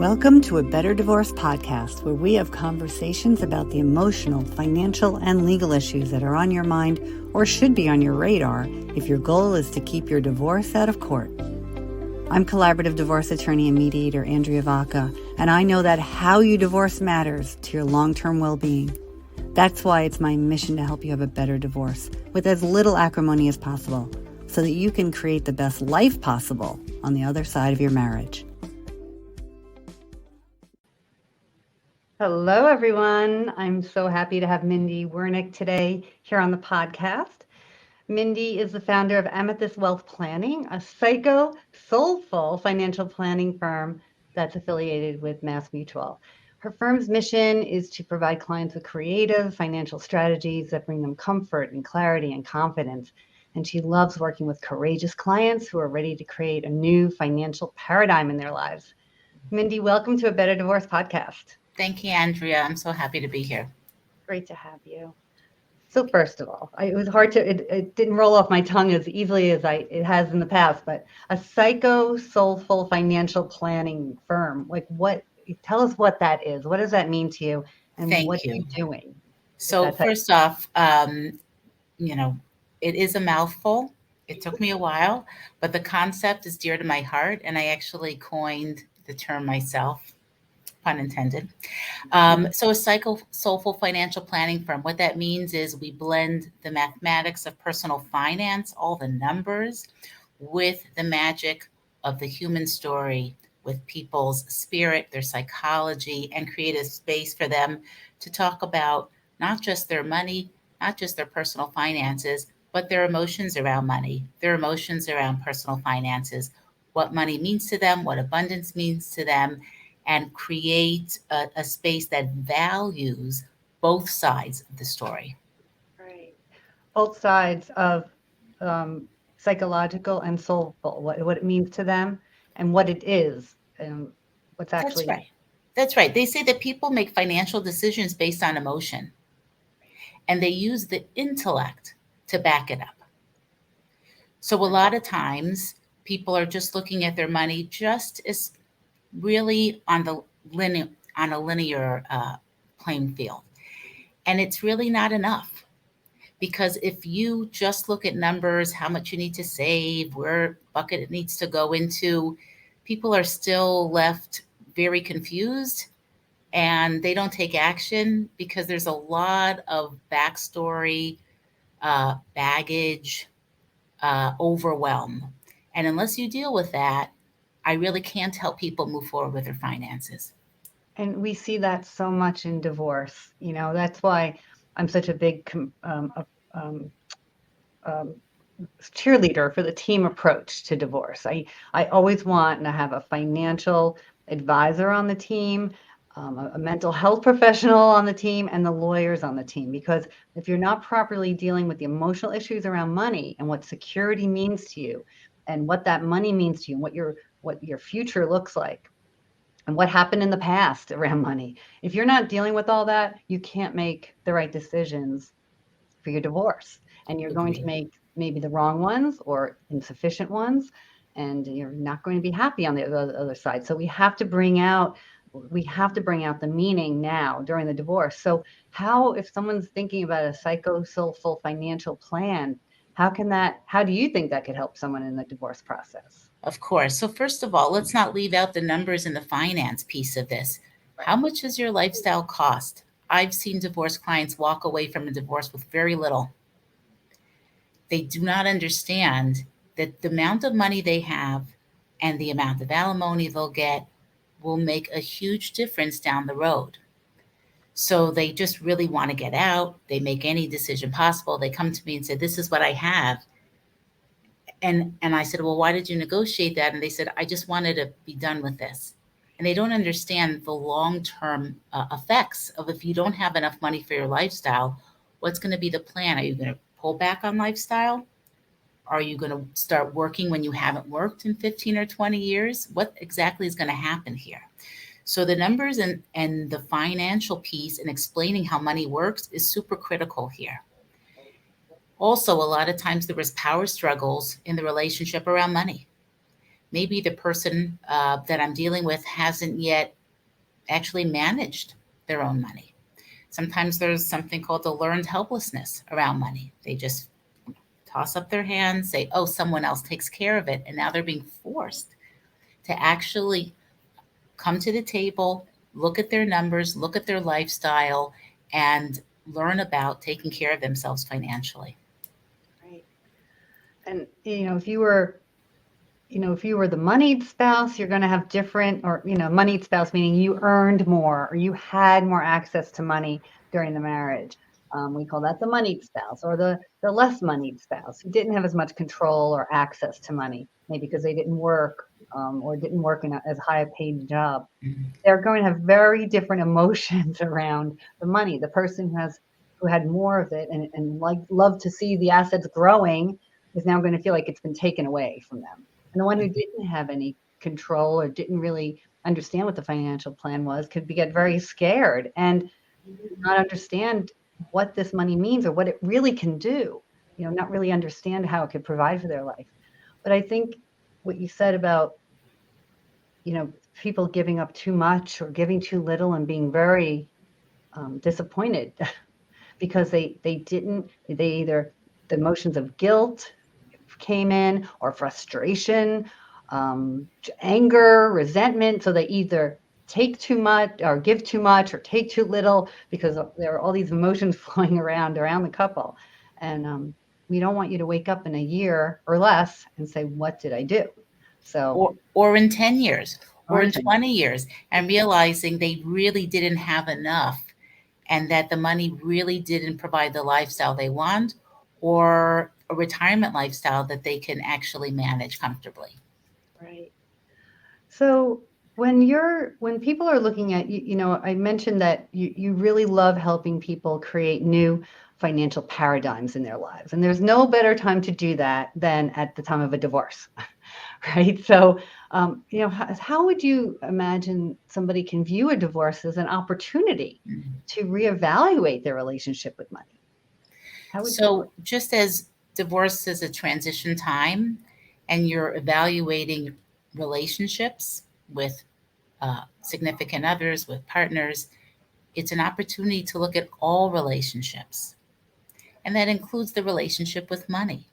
Welcome to A Better Divorce podcast, where we have conversations about the emotional, financial, and legal issues that are on your mind or should be on your radar if your goal is to keep your divorce out of court. I'm collaborative divorce attorney and mediator Andrea Vacca, and I know that how you divorce matters to your long-term well-being. That's why it's my mission to help you have a better divorce with as little acrimony as possible, so that you can create the best life possible on the other side of your marriage. Hello, everyone. I'm so happy to have Mindi Wernick today here on the podcast. Mindi is the founder of Amethyst Wealth Planning, a Psycho Soulful Financial Planning firm that's affiliated with MassMutual. Her firm's mission is to provide clients with creative financial strategies that bring them comfort and clarity and confidence. And she loves working with courageous clients who are ready to create a new financial paradigm in their lives. Mindi, welcome to A Better Divorce podcast. Thank you, Andrea. I'm so happy to be here. Great to have you. So first of all, it was hard to, it didn't roll off my tongue as easily as it has in the past, but a Psycho Soulful Financial Planning firm. Tell us what that is. What does that mean to you? And what are you doing? So first off, it is a mouthful. It took me a while, but the concept is dear to my heart. And I actually coined the term myself. Pun intended. So a Psycho Soulful Financial Planning firm, what that means is we blend the mathematics of personal finance, all the numbers, with the magic of the human story, with people's spirit, their psychology, and create a space for them to talk about not just their money, not just their personal finances, but their emotions around money, their emotions around personal finances, what money means to them, what abundance means to them, and create a space that values both sides of the story. Right. Both sides of psychological and soulful, what it means to them and what it is and what's actually. That's right. They say that people make financial decisions based on emotion, and they use the intellect to back it up. So a lot of times people are just looking at their money just as really on a linear playing field. And it's really not enough, because if you just look at numbers, how much you need to save, where bucket it needs to go into, people are still left very confused and they don't take action because there's a lot of backstory, baggage, overwhelm. And unless you deal with that, I really can't help people move forward with their finances. And we see that so much in divorce. That's why I'm such a big cheerleader for the team approach to divorce. I always want to have a financial advisor on the team, a mental health professional on the team, and the lawyers on the team. Because if you're not properly dealing with the emotional issues around money and what security means to you, and what that money means to you, and what your future looks like, and what happened in the past around money. If you're not dealing with all that, you can't make the right decisions for your divorce. And you're going to make maybe the wrong ones or insufficient ones, and you're not going to be happy on the other side. So we have to bring out the meaning now during the divorce. So if someone's thinking about a Psycho Soulful financial plan, how do you think that could help someone in the divorce process? Of course. So first of all, let's not leave out the numbers and the finance piece of this. Right. How much does your lifestyle cost? I've seen divorce clients walk away from a divorce with very little. They do not understand that the amount of money they have and the amount of alimony they'll get will make a huge difference down the road. So they just really want to get out. They make any decision possible. They come to me and say, this is what I have. And I said, well, why did you negotiate that? And they said, I just wanted to be done with this. And they don't understand the long-term effects of, if you don't have enough money for your lifestyle, what's going to be the plan? Are you going to pull back on lifestyle? Are you going to start working when you haven't worked in 15 or 20 years? What exactly is going to happen here? So the numbers and the financial piece and explaining how money works is super critical here. Also, a lot of times there was power struggles in the relationship around money. Maybe the person that I'm dealing with hasn't yet actually managed their own money. Sometimes there's something called the learned helplessness around money. They just toss up their hands, say, oh, someone else takes care of it. And now they're being forced to actually come to the table, look at their numbers, look at their lifestyle, and learn about taking care of themselves financially. Right. And, if you were the moneyed spouse, you're going to have different, or, moneyed spouse, meaning you earned more or you had more access to money during the marriage. We call that the moneyed spouse, or the less moneyed spouse who didn't have as much control or access to money, maybe because they didn't work or didn't work in as high a paid job. Mm-hmm. They're going to have very different emotions around the money. The person who had more of it and loved to see the assets growing is now going to feel like it's been taken away from them. And the one who didn't have any control or didn't really understand what the financial plan was could get very scared and not understand what this money means or what it really can do, not really understand how it could provide for their life. But I think what you said about, people giving up too much or giving too little and being very disappointed because they either the emotions of guilt came in, or frustration, anger, resentment. So they either take too much or give too much or take too little because there are all these emotions flowing around the couple. And we don't want you to wake up in a year or less and say, what did I do? So, or in 10 years or in 20 years, and realizing they really didn't have enough and that the money really didn't provide the lifestyle they want, or a retirement lifestyle that they can actually manage comfortably. Right. So when people are looking at I mentioned that you really love helping people create new financial paradigms in their lives. And there's no better time to do that than at the time of a divorce. Right. So, how would you imagine somebody can view a divorce as an opportunity to reevaluate their relationship with money? So just as divorce is a transition time and you're evaluating relationships with significant others, with partners, it's an opportunity to look at all relationships. And that includes the relationship with money.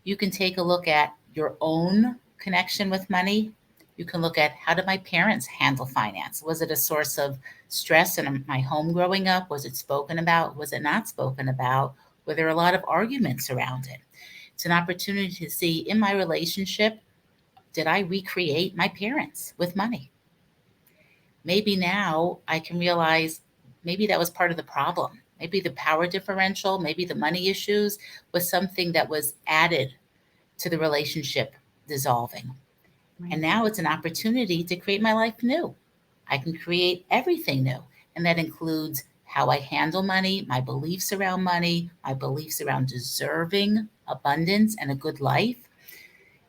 You can take a look at your own connection with money. You can look at, how did my parents handle finance? Was it a source of stress in my home growing up? Was it spoken about? Was it not spoken about? Were there a lot of arguments around it? It's an opportunity to see, in my relationship, did I recreate my parents with money? Maybe now I can realize maybe that was part of the problem. Maybe the power differential, maybe the money issues was something that was added to the relationship dissolving. Right. And now it's an opportunity to create my life new. I can create everything new. And that includes how I handle money, my beliefs around money, my beliefs around deserving abundance and a good life.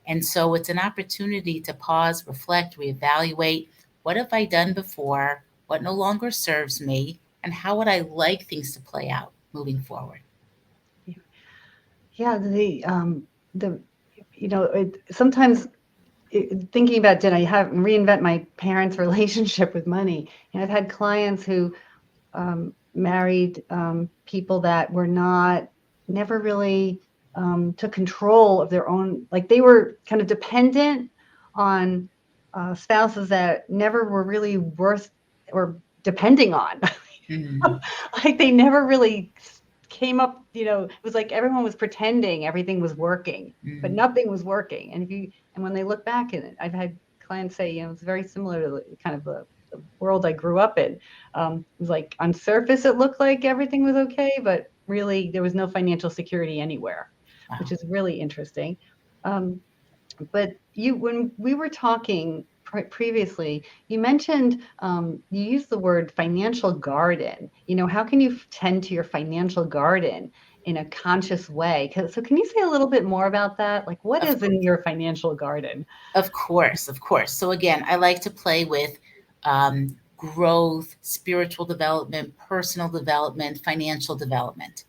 And so it's an opportunity to pause, reflect, reevaluate. What have I done before? What no longer serves me? And how would I like things to play out moving forward? Yeah, sometimes thinking about, did I reinvent my parents' relationship with money? And I've had clients who married people that were never really took control of their own, like they were kind of dependent on spouses that never were really worth or depending on. Mm-hmm. Like they never really came up, it was like everyone was pretending everything was working, but nothing was working. And when they look back in it, I've had clients say, it's very similar to kind of the world I grew up in. It was like on surface, it looked like everything was okay, but really there was no financial security anywhere, Wow. which is really interesting. But when we were talking previously, you mentioned you used the word financial garden. How can you tend to your financial garden in a conscious way? So can you say a little bit more about that? Like, what is in your financial garden? Of course, of course. So again, I like to play with growth, spiritual development, personal development, financial development.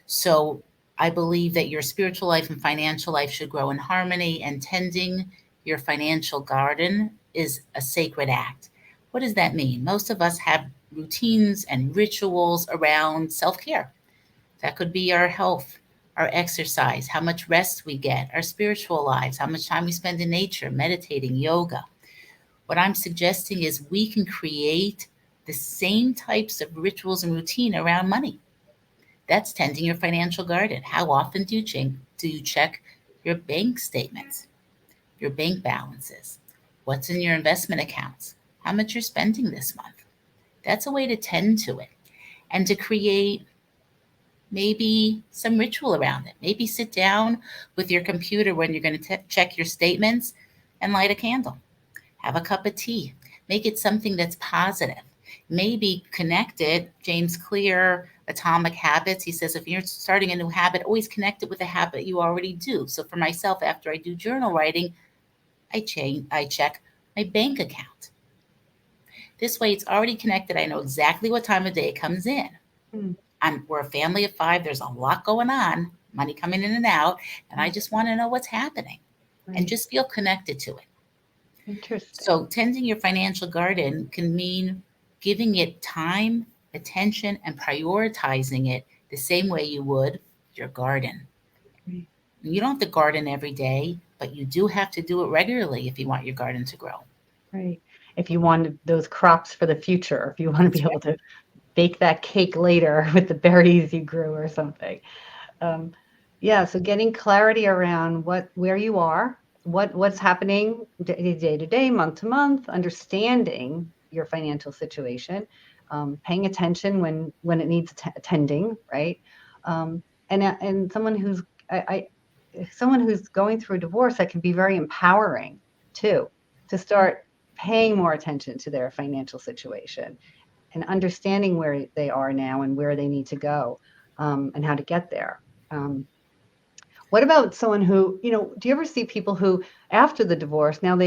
So I believe that your spiritual life and financial life should grow in harmony, and tending your financial garden is a sacred act. What does that mean? Most of us have routines and rituals around self-care. That could be our health, our exercise, how much rest we get, our spiritual lives, how much time we spend in nature, meditating, yoga. What I'm suggesting is we can create the same types of rituals and routine around money. That's tending your financial garden. How often do you check your bank statements, your bank balances? What's in your investment accounts? How much you're spending this month? That's a way to tend to it and to create maybe some ritual around it. Maybe sit down with your computer when you're going to check your statements and light a candle. Have a cup of tea. Make it something that's positive. Maybe connect it. James Clear, Atomic Habits, he says if you're starting a new habit, always connect it with a habit you already do. So for myself, after I do journal writing, I check my bank account. This way it's already connected. I know exactly what time of day it comes in. Mm. We're a family of 5. There's a lot going on, money coming in and out, and I just want to know what's happening and just feel connected to it. Interesting. So tending your financial garden can mean giving it time, attention, and prioritizing it the same way you would your garden. Right. You don't have to garden every day, but you do have to do it regularly if you want your garden to grow. Right. If you want those crops for the future, if you want to be able to bake that cake later with the berries you grew or something. Yeah, so getting clarity around where you are, what's happening day to day, month to month, understanding your financial situation, paying attention when it needs attending, right? And someone who's someone who's going through a divorce, that can be very empowering too, to start paying more attention to their financial situation and understanding where they are now and where they need to go, and how to get there. What about someone who, do you ever see people who, after the divorce, now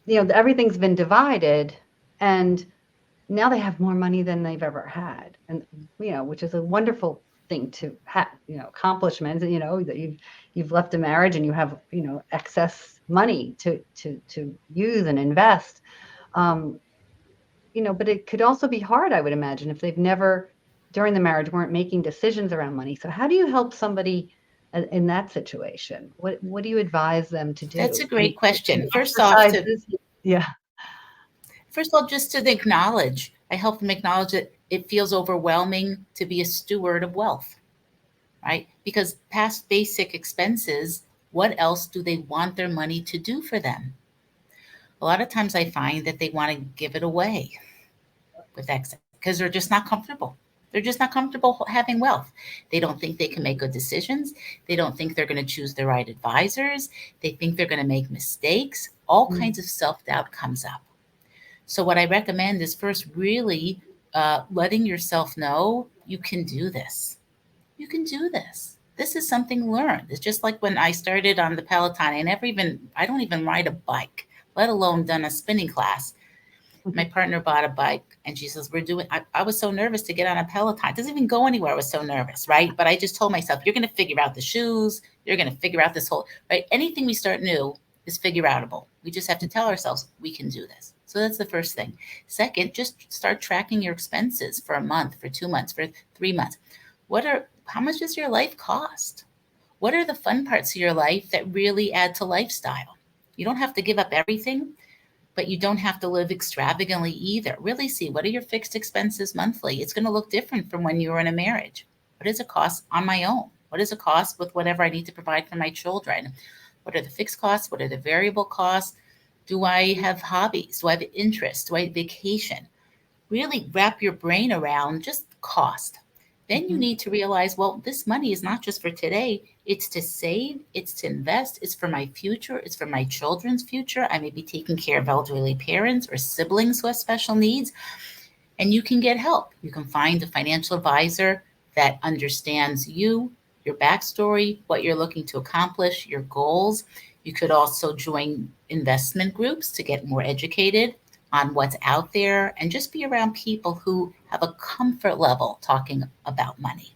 everything's been divided, and now they have more money than they've ever had, and which is a wonderful thing to have, accomplishment, that you've left a marriage and you have, excess money to use and invest. But it could also be hard, I would imagine, if they've never, during the marriage, weren't making decisions around money. So how do you help somebody in that situation? What do you advise them to do? That's a great question. Yeah. First of all, just to acknowledge, I help them acknowledge that it feels overwhelming to be a steward of wealth, right? Because past basic expenses, what else do they want their money to do for them? A lot of times I find that they want to give it away with excess because they're just not comfortable. They're just not comfortable having wealth. They don't think they can make good decisions. They don't think they're going to choose the right advisors. They think they're going to make mistakes. All kinds of self-doubt comes up. So what I recommend is first really letting yourself know you can do this. You can do this. This is something learned. It's just like when I started on the Peloton. I don't even ride a bike, let alone done a spinning class. My partner bought a bike and she says, I was so nervous to get on a Peloton. It doesn't even go anywhere. I was so nervous, right? But I just told myself, you're going to figure out the shoes. You're going to figure out this whole, right? Anything we start new is figure outable. We just have to tell ourselves we can do this. So that's the first thing. Second, just start tracking your expenses for a month, for 2 months, for 3 months. How much does your life cost? What are the fun parts of your life that really add to lifestyle? You don't have to give up everything, but you don't have to live extravagantly either. Really see, what are your fixed expenses monthly? It's going to look different from when you were in a marriage. What does it cost on my own? What does it cost with whatever I need to provide for my children? What are the fixed costs? What are the variable costs? Do I have hobbies? Do I have interests? Do I have vacation? Really wrap your brain around just cost. Then you need to realize, well, this money is not just for today. It's to save, it's to invest, it's for my future, it's for my children's future. I may be taking care of elderly parents or siblings who have special needs. And you can get help. You can find a financial advisor that understands you, your backstory, what you're looking to accomplish, your goals. You could also join investment groups to get more educated on what's out there and just be around people who have a comfort level talking about money.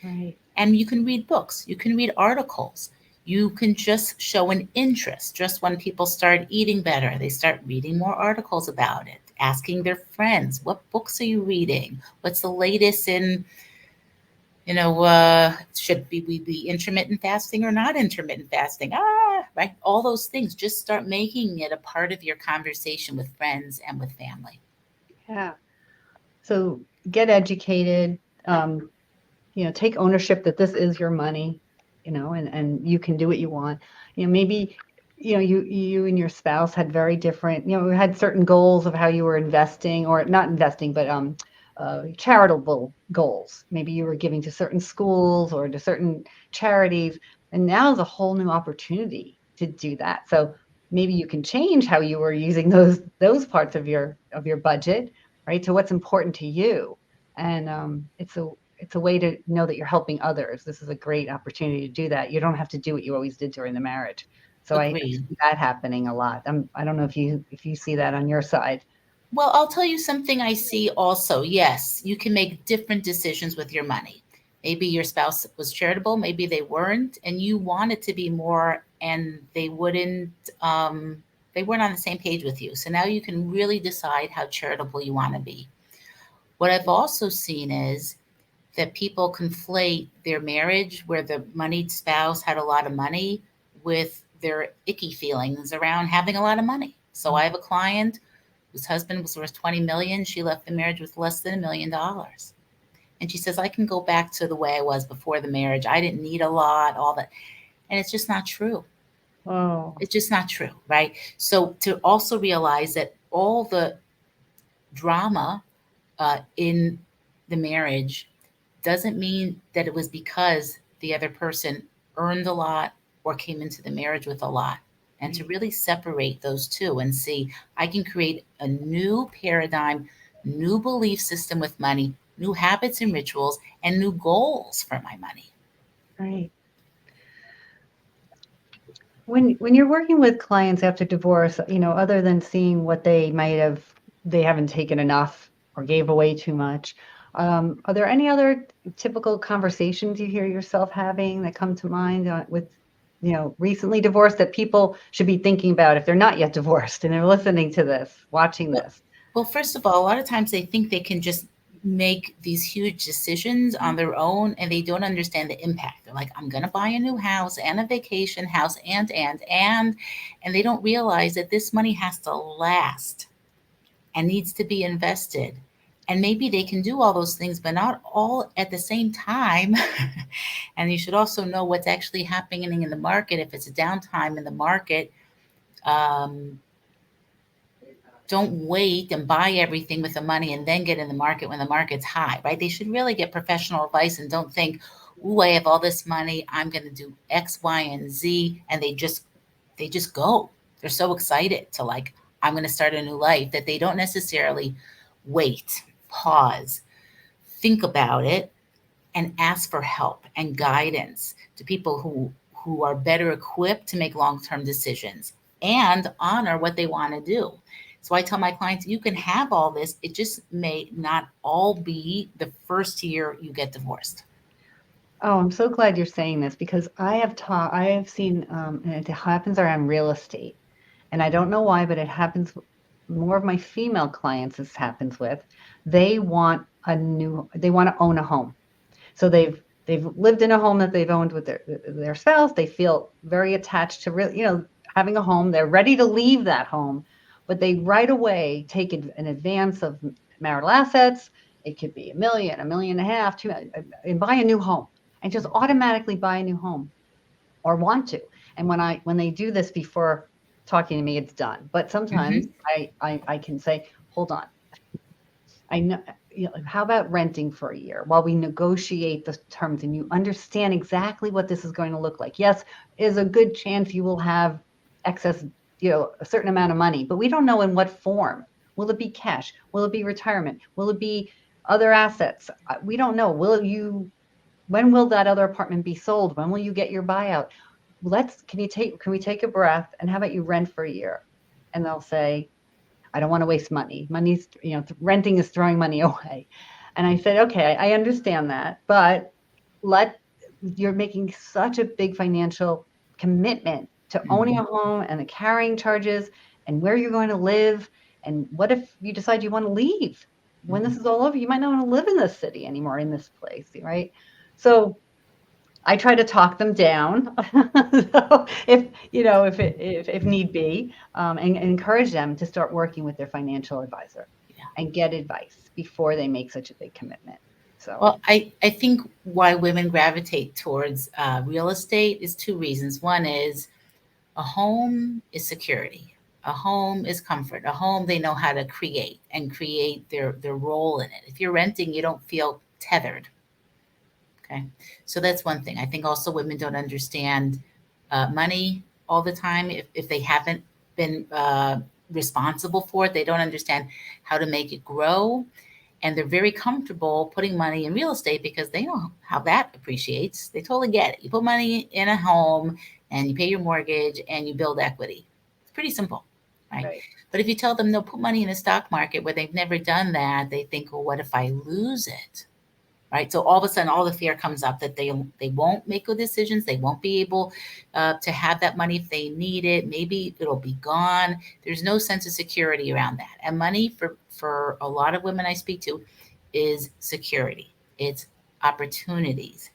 Right. And you can read books, you can read articles, You can just show an interest. Just when people start eating better, they start reading more articles about it, asking their friends, what books are you reading? What's the latest in, should we be intermittent fasting or not intermittent fasting? Right? All those things. Just start making it a part of your conversation with friends and with family. Yeah. So get educated, take ownership that this is your money, and you can do what you want. Maybe, you and your spouse had very different, had certain goals of how you were investing, or not investing, but charitable goals. Maybe you were giving to certain schools or to certain charities, and now is a whole new opportunity to do that. So maybe you can change how you were using those parts of your budget, right, to what's important to you. And it's a way to know that you're helping others. This is a great opportunity to do that. You don't have to do what you always did during the marriage. So I Agreed. see that happening a lot. I don't know if you see that on your side. Well, I'll tell you something I see also. Yes, you can make different decisions with your money. Maybe your spouse was charitable, maybe they weren't, and you wanted to be more, and they weren't on the same page with you. So now you can really decide how charitable you want to be. What I've also seen is that people conflate their marriage, where the moneyed spouse had a lot of money, with their icky feelings around having a lot of money. So I have a client whose husband was worth 20 million. She left the marriage with less than $1 million. And she says, I can go back to the way I was before the marriage. I didn't need a lot, all that. And it's just not true. Oh, It's just not true, right? So to also realize that all the drama in the marriage doesn't mean that it was because the other person earned a lot or came into the marriage with a lot. And to really separate those two and see, I can create a new paradigm, new belief system with money, new habits and rituals, and new goals for my money. right. When you're working with clients after divorce, other than seeing what they haven't taken enough or gave away too much, are there any other typical conversations you hear yourself having that come to mind with, recently divorced, that people should be thinking about if they're not yet divorced and they're listening to this, watching this? Well, first of all, a lot of times they think they can just make these huge decisions on their own and they don't understand the impact. They're like, I'm going to buy a new house and a vacation house and they don't realize that this money has to last and needs to be invested. And maybe they can do all those things, but not all at the same time. And you should also know what's actually happening in the market. If it's a downtime in the market, don't wait and buy everything with the money and then get in the market when the market's high, right? They should really get professional advice and don't think, ooh, I have all this money, I'm going to do X, Y, and Z. And they just go. They're so excited to, like, I'm going to start a new life, that they don't necessarily wait, pause, think about it, and ask for help and guidance to people who are better equipped to make long-term decisions and honor what they want to do. So I tell my clients, you can have all this. It just may not all be the first year you get divorced. Oh, I'm so glad you're saying this, because I have seen, and it happens around real estate. And I don't know why, but it happens more of my female clients this happens with. They want to own a home. So they've lived in a home that they've owned with their spouse. They feel very attached to really, having a home. They're ready to leave that home, but they right away take an advance of marital assets. It could be $1 million, $1.5 million, $2 million, and buy a new home, and just automatically buy a new home, or want to. And when they do this before talking to me, it's done. But sometimes Mm-hmm. I can say, hold on. I know, how about renting for a year while we negotiate the terms and you understand exactly what this is going to look like? Yes, there's a good chance you will have excess, a certain amount of money, but we don't know in what form. Will it be cash? Will it be retirement? Will it be other assets? We don't know. When will that other apartment be sold? When will you get your buyout? Can we take a breath, and how about you rent for a year? And they'll say, I don't want to waste money. Renting is throwing money away. And I said, okay, I understand that, but you're making such a big financial commitment to owning a home and the carrying charges and where you're going to live. And what if you decide you want to leave? When this is all over, you might not want to live in this city anymore, in this place, right? So I try to talk them down, so if need be, and encourage them to start working with their financial advisor and get advice before they make such a big commitment. So, well, I think why women gravitate towards real estate is two reasons. One is a home is security. A home is comfort. A home they know how to create and create their role in it. If you're renting, you don't feel tethered. Okay. So that's one thing. I think also women don't understand money all the time. If they haven't been responsible for it, they don't understand how to make it grow. And they're very comfortable putting money in real estate because they know how that appreciates. They totally get it. You put money in a home and you pay your mortgage and you build equity. It's pretty simple, right? But if you tell them, no, put money in the stock market where they've never done that, they think, well, what if I lose it? Right. So all of a sudden, all the fear comes up that they won't make good decisions. They won't be able to have that money if they need it. Maybe it'll be gone. There's no sense of security around that. And money for a lot of women I speak to is security. It's opportunities.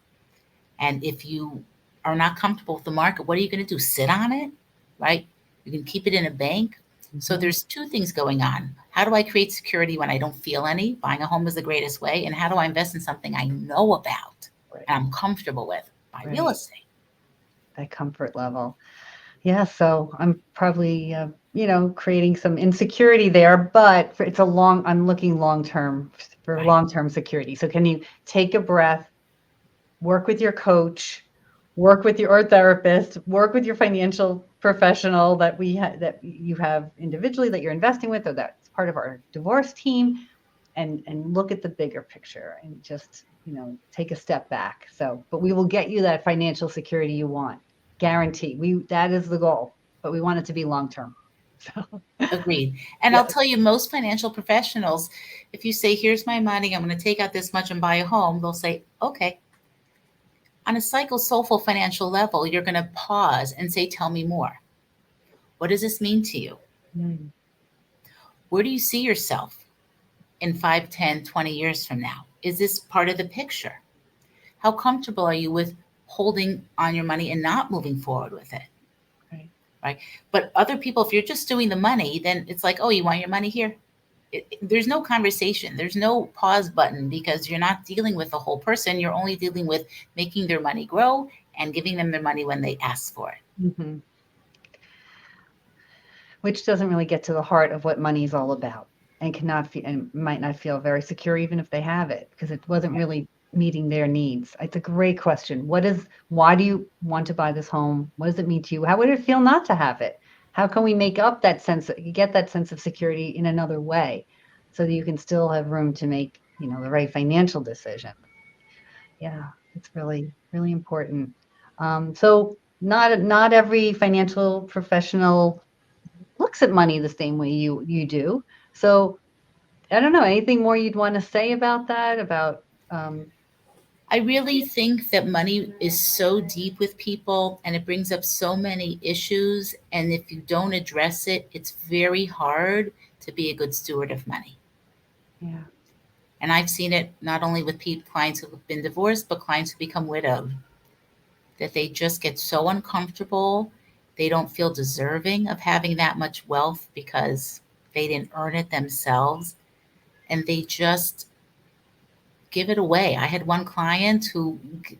And if you are not comfortable with the market, what are you going to do? Sit on it, right? You can keep it in a bank. So there's two things going on. How do I create security when I don't feel any? Buying a home is the greatest way. And how do I invest in something I know about and I'm comfortable with? By real estate. That comfort level. Yeah. So I'm probably, creating some insecurity there, but I'm looking long-term for long-term security. So can you take a breath, work with your coach, work with your therapist, work with your financial professional that you have individually that you're investing with, or that's part of our divorce team, and look at the bigger picture and just, take a step back. So, but we will get you that financial security you want. Guarantee. That is the goal, but we want it to be long-term. So. Agreed. And I'll tell you, most financial professionals, if you say, here's my money, I'm going to take out this much and buy a home, they'll say, okay. On a Psycho Soulful financial level, you're going to pause and say, tell me more. What does this mean to you? Where do you see yourself in 5, 10, 20 years from now? Is this part of the picture? How comfortable are you with holding on your money and not moving forward with it? Right. But other people, if you're just doing the money, then it's like, oh, you want your money here? There's no conversation. There's no pause button because you're not dealing with the whole person. You're only dealing with making their money grow and giving them their money when they ask for it. Which doesn't really get to the heart of what money is all about, and might not feel very secure even if they have it, because it wasn't really meeting their needs. It's a great question. Why do you want to buy this home? What does it mean to you? How would it feel not to have it? How can we make up get that sense of security in another way so that you can still have room to make, the right financial decision? Yeah, it's really, really important. So not every financial professional looks at money the same way you do. So I don't know, anything more you'd want to say about that, I really think that money is so deep with people and it brings up so many issues. And if you don't address it, it's very hard to be a good steward of money. Yeah. And I've seen it not only with clients who have been divorced, but clients who become widowed, that they just get so uncomfortable. They don't feel deserving of having that much wealth because they didn't earn it themselves. And they just give it away. I had one client who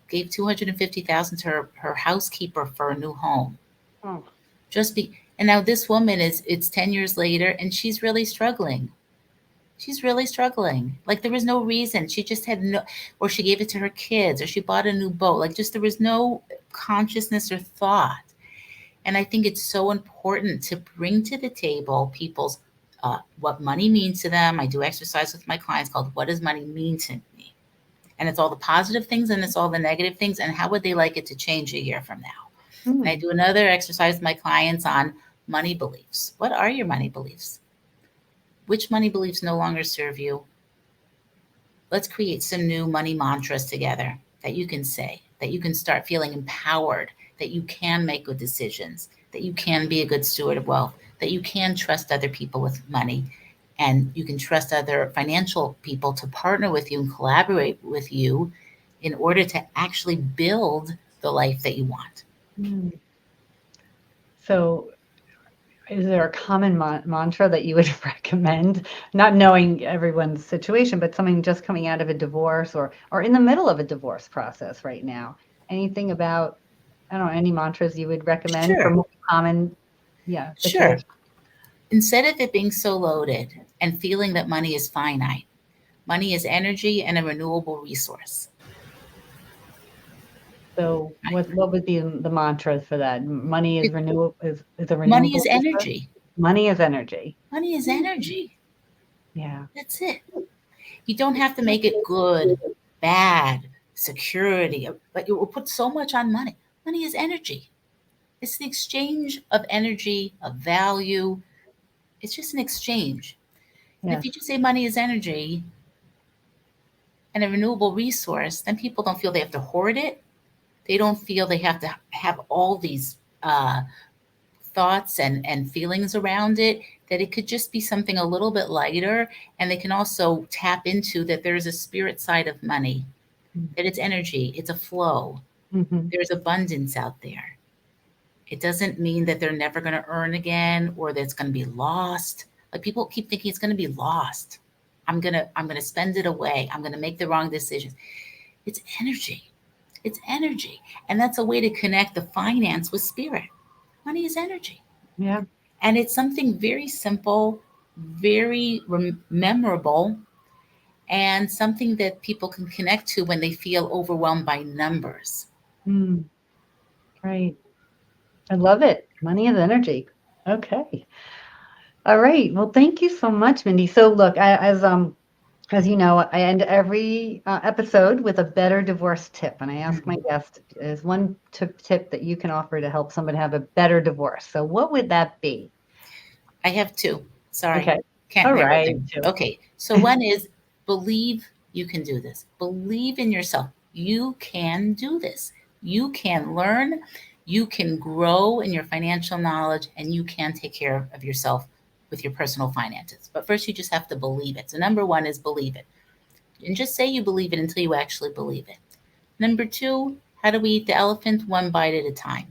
gave $250,000 to her housekeeper for a new home. Oh. And now this woman it's 10 years later and she's really struggling. She's really struggling. Like there was no reason. She just had or she gave it to her kids, or she bought a new boat. Like just there was no consciousness or thought. And I think it's so important to bring to the table people's what money means to them. I do exercise with my clients called What Does Money Mean to Me? And it's all the positive things and it's all the negative things. And how would they like it to change a year from now? And I do another exercise with my clients on money beliefs. What are your money beliefs? Which money beliefs no longer serve you? Let's create some new money mantras together that you can say, that you can start feeling empowered that you can make good decisions, that you can be a good steward of wealth, that you can trust other people with money, and you can trust other financial people to partner with you and collaborate with you in order to actually build the life that you want. So is there a common mantra that you would recommend, not knowing everyone's situation, but something just coming out of a divorce or in the middle of a divorce process right now? Anything about, I don't know, any mantras you would recommend for Sure. more common Sure. situations? Instead of it being so loaded and feeling that money is finite, money is energy and a renewable resource. So what would be the mantra for that? Money is renewable, is a Money renewable is resource? energy. Money is energy. Money is energy. Yeah. That's it. You don't have to make it good, bad, security, but you will put so much on money. Money is energy. It's the exchange of energy, of value. It's just an exchange. And if Yes. you just say money is energy and a renewable resource, then people don't feel they have to hoard it. They don't feel they have to have all these thoughts and feelings around it, that it could just be something a little bit lighter. And they can also tap into that there's a spirit side of money, that it's energy, it's a flow. Mm-hmm. There's abundance out there. It doesn't mean that they're never going to earn again or that it's going to be lost. Like people keep thinking it's going to be lost. I'm going to spend it away. I'm going to make the wrong decisions. It's energy. It's energy. And that's a way to connect the finance with spirit. Money is energy. Yeah. And it's something very simple, very memorable, and something that people can connect to when they feel overwhelmed by numbers. Right. I love it. Money is energy. Okay. All right. Well, thank you so much, Mindi. So look, as you know, I end every episode with a better divorce tip. And I ask my guest, is one tip that you can offer to help someone have a better divorce? So what would that be? I have two. Sorry. Okay. Can't All remember right. everything. Okay. So one is believe you can do this. Believe in yourself. You can do this. You can learn. You can grow in your financial knowledge, and you can take care of yourself with your personal finances. But first, you just have to believe it. So number one is believe it. And just say you believe it until you actually believe it. Number two, how do we eat the elephant? One bite at a time.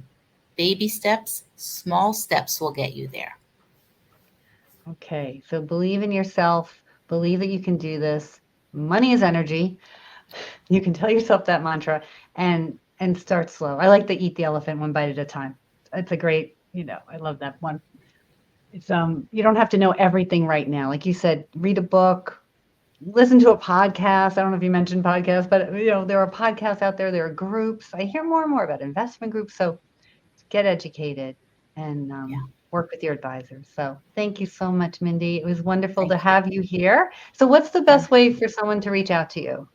Baby steps, small steps will get you there. Okay. So believe in yourself. Believe that you can do this. Money is energy. You can tell yourself that mantra and start slow. I like to eat the elephant one bite at a time. It's a great, I love that one. It's you don't have to know everything right now. Like you said, read a book, listen to a podcast. I don't know if you mentioned podcasts, but there are podcasts out there. There are groups. I hear more and more about investment groups. So get educated and work with your advisors. So thank you so much, Mindi. It was wonderful to have you here. So what's the best way for someone to reach out to you?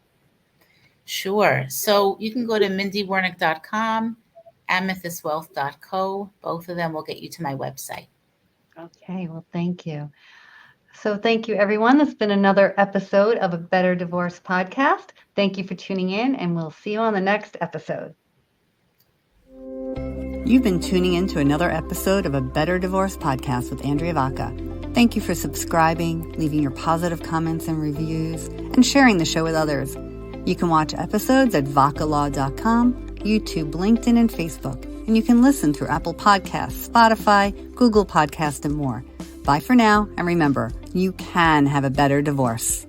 Sure. So you can go to mindywernick.com, amethystwealth.co. Both of them will get you to my website. Okay. Well, thank you. So thank you, everyone. That's been another episode of a Better Divorce podcast. Thank you for tuning in, and we'll see you on the next episode. You've been tuning in to another episode of a Better Divorce podcast with Andrea Vacca. Thank you for subscribing, leaving your positive comments and reviews, and sharing the show with others. You can watch episodes at vaccalaw.com, YouTube, LinkedIn, and Facebook. And you can listen through Apple Podcasts, Spotify, Google Podcasts, and more. Bye for now, and remember, you can have a better divorce.